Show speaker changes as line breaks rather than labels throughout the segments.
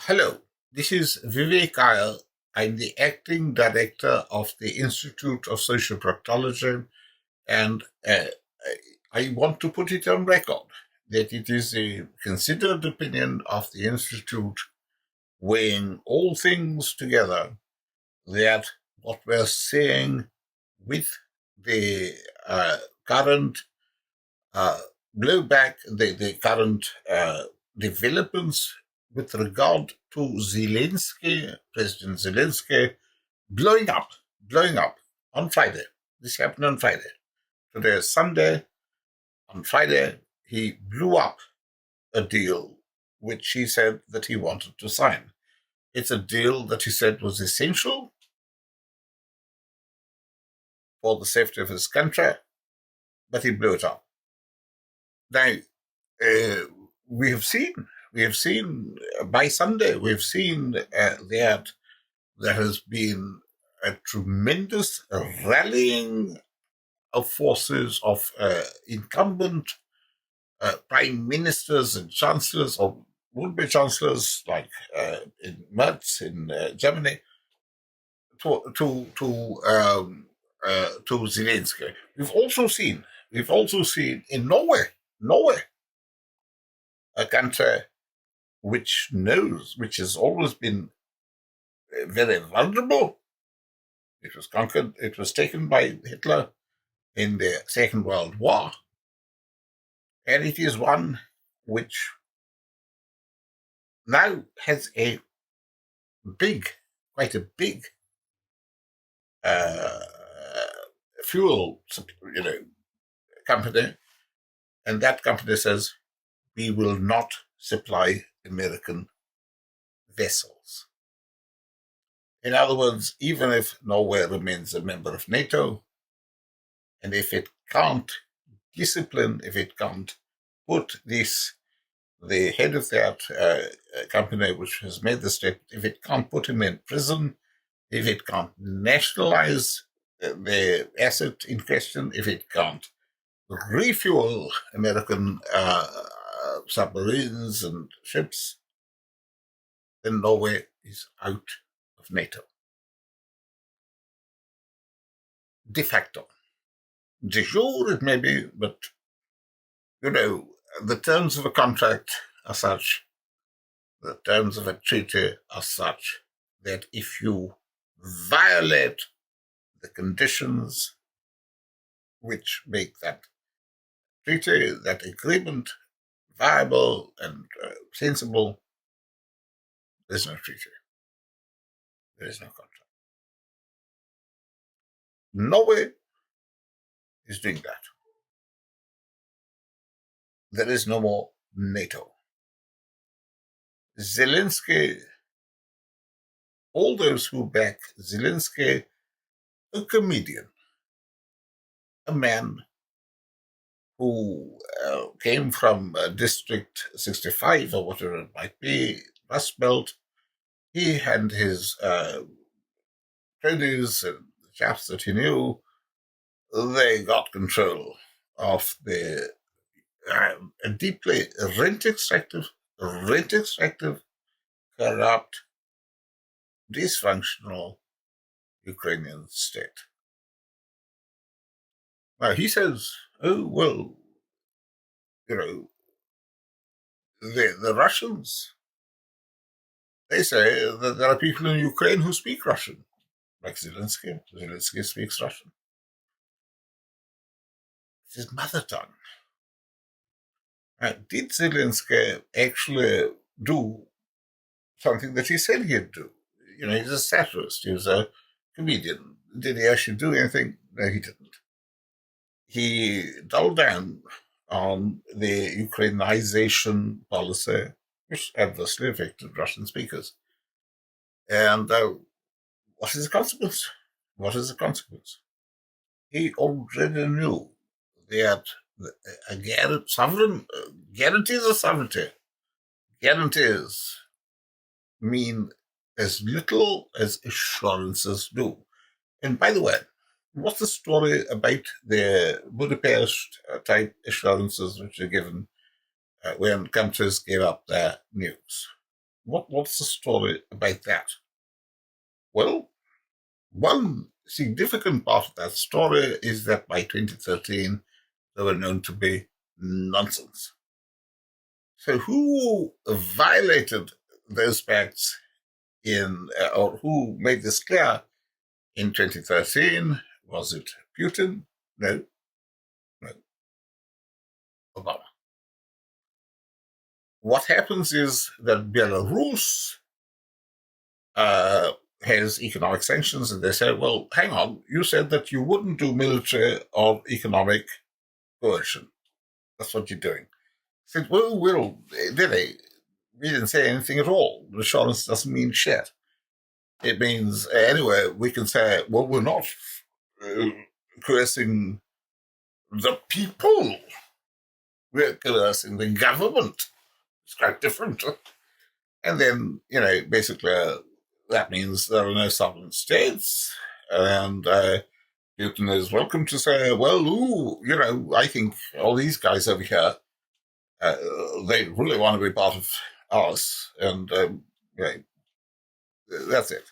Hello, this is Vivek Iyer. I'm the acting director of the Institute of Social Proctology, and I want to put it on record that it is a considered opinion of the Institute, weighing all things together, that what we're seeing with the current uh, blowback, the current developments with regard to Zelensky, President Zelensky, blowing up on Friday. This happened on Friday. Today is Sunday. On Friday, he blew up a deal which he said that he wanted to sign. It's a deal that he said was essential for the safety of his country, but he blew it up. Now, uh, we have seen by Sunday, we've seen that there has been a tremendous rallying of forces of incumbent prime ministers and chancellors, or would-be chancellors, like in Merz in Germany, to Zelensky. We've also seen in Norway, a country which has always been very vulnerable. It was conquered. It was taken by Hitler in the Second World War, and it is one which now has quite a big uh, fuel, company, and that company says we will not supply American vessels. In other words, even if Norway remains a member of NATO, and if it can't discipline, if it can't put the head of that company which has made the step, if it can't put him in prison, if it can't nationalize the asset in question, if it can't refuel American submarines and ships, then Norway is out of NATO. De facto. De jure it may be, but, the terms of a contract are such, the terms of a treaty are such, that if you violate the conditions which make that treaty, that agreement, viable and sensible, there's no treaty. There is no contract. Norway is doing that. There is no more NATO. Zelensky, all those who back Zelensky, a comedian, a man who came from District 65 or whatever it might be, Rust Belt. He and his cronies and the chaps that he knew, they got control of the deeply rent extractive, corrupt, dysfunctional Ukrainian state. Now he says, oh, well, the Russians, they say that there are people in Ukraine who speak Russian, like Zelensky. Zelensky speaks Russian. It's his mother tongue. Did Zelensky actually do something that he said he'd do? He's a satirist. He was a comedian. Did he actually do anything? No, he didn't. He doubled down on the Ukrainization policy, which adversely affected Russian speakers. And what is the consequence? What is the consequence? He already knew that guarantees of sovereignty, guarantees mean as little as assurances do. And by the way, what's the story about the Budapest type assurances which are given when countries give up their nukes? what's the story about that? Well, one significant part of that story is that by 2013, they were known to be nonsense. So who violated those pacts or who made this clear in 2013? Was it Putin? No. Obama. What happens is that Belarus has economic sanctions, and they say, well, hang on, you said that you wouldn't do military or economic coercion. That's what you're doing. I said, well, really, we didn't say anything at all. Assurance doesn't mean shit. It means, anyway, we can say, well, we're not coercing the people. We're coercing the government. It's quite different. And then, basically, that means there are no sovereign states. And Putin is welcome to say, well, I think all these guys over here, they really want to be part of us. And that's it.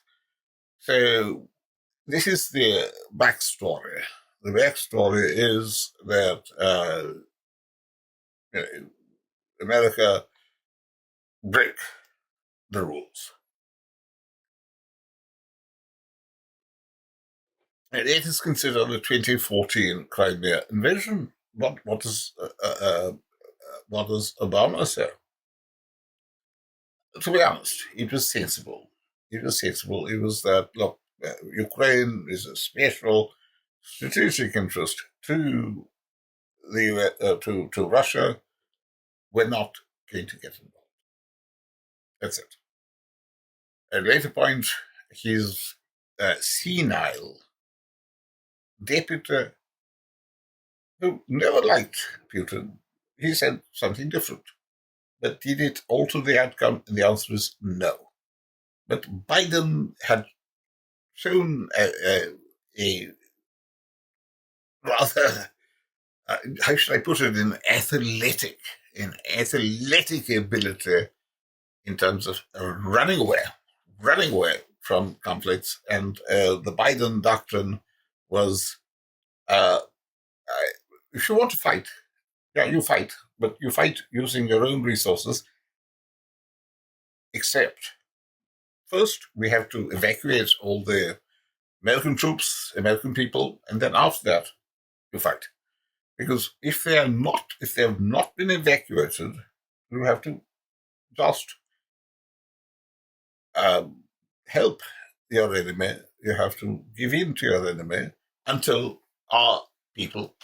So this is the backstory. The backstory is that America break the rules. And it is considered a 2014 Crimea invasion. What does Obama say? To be honest, it was sensible. It was that, look, Ukraine is a special strategic interest to to Russia. We're not going to get involved. That's it. At a later point, his senile deputy, who never liked Putin, he said something different. But did it alter the outcome? And the answer is no. But Biden had shown a rather, how should I put it, an athletic ability in terms of running away from conflicts. And the Biden doctrine was, if you want to fight, yeah, you fight, but you fight using your own resources. Except, first, we have to evacuate all the American troops, American people, and then after that, you fight. Because if they have not been evacuated, you have to just help your enemy. You have to give in to your enemy until our people,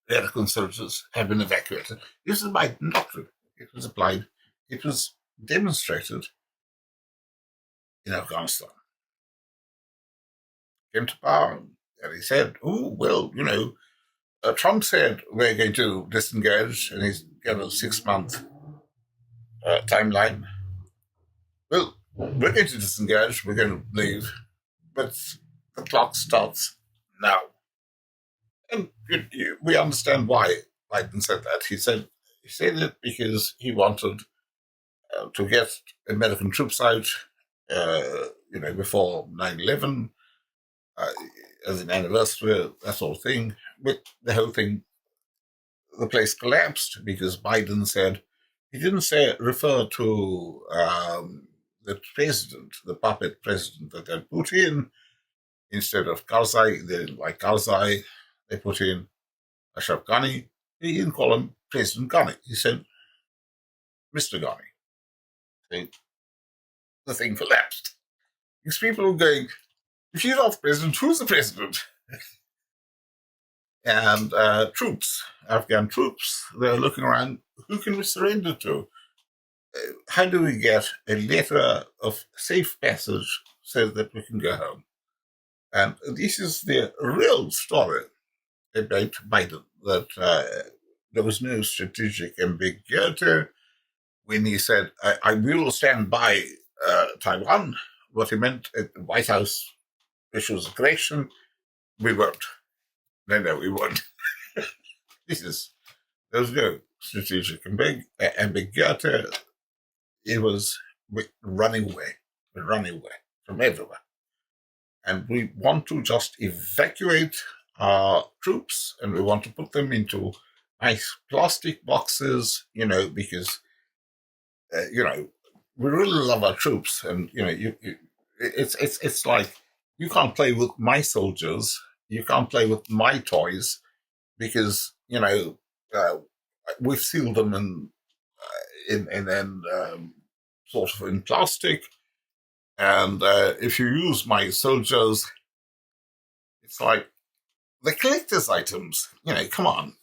American soldiers, have been evacuated. This is my doctrine. It was applied. It was demonstrated in Afghanistan. Came to power, and he said, "Oh well, Trump said we're going to disengage, and he's got a 6-month timeline. Well, we're going to disengage. We're going to leave, but the clock starts now." And we understand why Biden said that. He said it because he wanted to get American troops out, before 9/11, as an anniversary, that sort of thing. But the whole thing, the place collapsed because Biden said, he didn't refer to the president, the puppet president that they put in. Instead of Karzai, they didn't like Karzai. They put in Ashraf Ghani. He didn't call him President Ghani. He said, Mr. Ghani. So the thing collapsed. Because people were going, if you're not the president, who's the president? And Afghan troops, they're looking around, who can we surrender to? How do we get a letter of safe passage so that we can go home? And this is the real story about Biden, that there was no strategic ambiguity when he said, I will stand by Taiwan. What he meant at the White House issues of correction, we won't. No, we won't. There was no strategic ambiguity. It was we're running away. We're running away from everywhere. And we want to just evacuate our troops, and we want to put them into nice plastic boxes, because, we really love our troops. And, it's like, you can't play with my soldiers. You can't play with my toys because, we've sealed them in sort of in plastic. And if you use my soldiers, it's like the collector's items. Come on.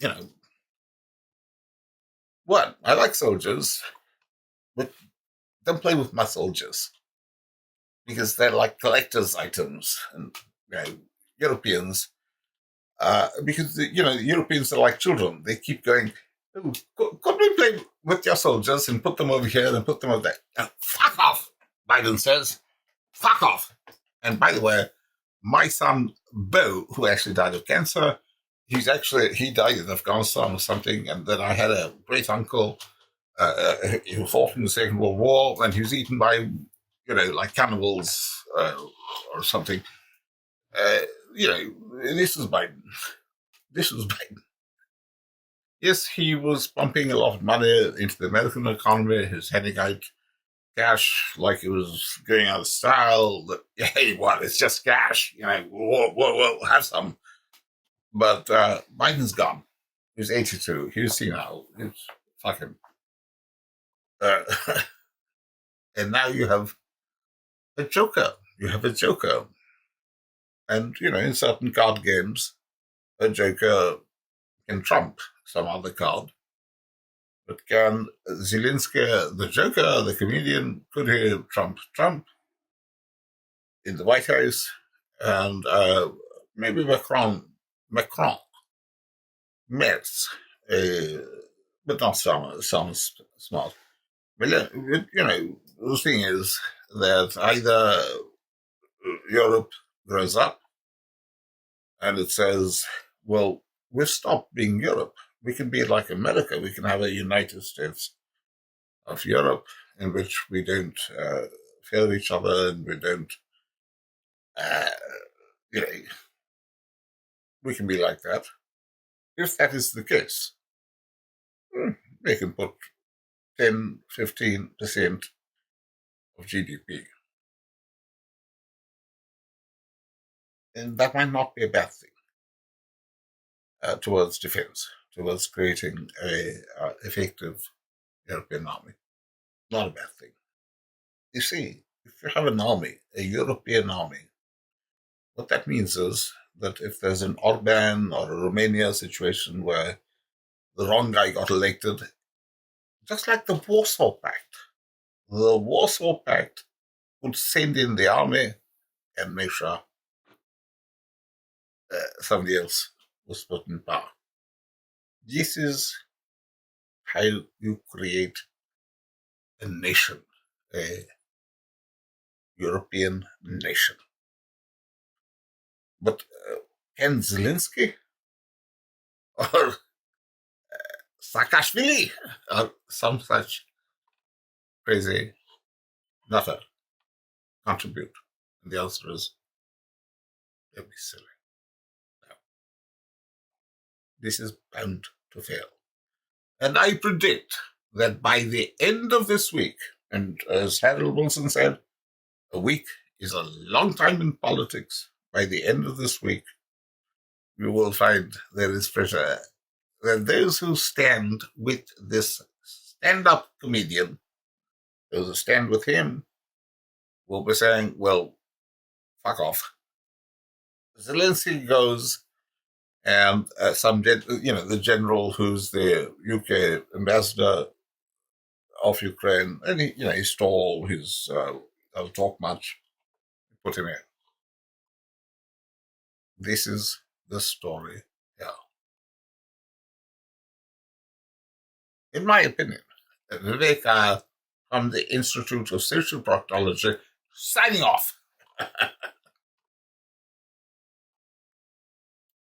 What? I like soldiers, but don't play with my soldiers because they're like collector's items. And Europeans, because the Europeans are like children. They keep going, "Oh, could we play with your soldiers and put them over here and put them over there?" Fuck off, Biden says. Fuck off. And by the way, my son Bo, who actually died of cancer, he died in Afghanistan or something. And then I had a great uncle who fought in the Second World War, and he was eaten by, like cannibals or something. This was Biden. This was Biden. Yes, he was pumping a lot of money into the American economy. He was handing out cash like it was going out of style. That, hey, what? It's just cash. We'll have some. But Biden's gone. He's 82. He's senile. He's fucking. And now you have a joker. You have a joker. And, in certain card games, a joker can trump some other card. But can Zelenskyy, the joker, the comedian, could he trump Trump in the White House? And maybe Macron, Merz, but not sounds smart. But, the thing is that either Europe grows up and it says, well, we've stopped being Europe. We can be like America. We can have a United States of Europe in which we don't fear each other and we don't, we can be like that. If that is the case, they can put 10, 15% of GDP. And that might not be a bad thing towards defense, towards creating a effective European army. Not a bad thing. You see, if you have an army, a European army, what that means is that if there's an Orban or a Romania situation where the wrong guy got elected, just like the Warsaw Pact would send in the army and make sure somebody else was put in power. This is how you create a nation, a European nation. But can Zelenskyy or Saakashvili or some such crazy nutter contribute? And the answer is, they'll be silly. No. This is bound to fail. And I predict that by the end of this week, and as Harold Wilson said, a week is a long time in politics. By the end of this week, you will find there is pressure that those who stand with this stand-up comedian, those who stand with him, will be saying, well, fuck off. Zelenskyy goes, and the general who's the UK ambassador of Ukraine, and he's tall, he's doesn't talk much, put him in. This is the story here. In my opinion, Vivek from the Institute of Social Proctology, signing off.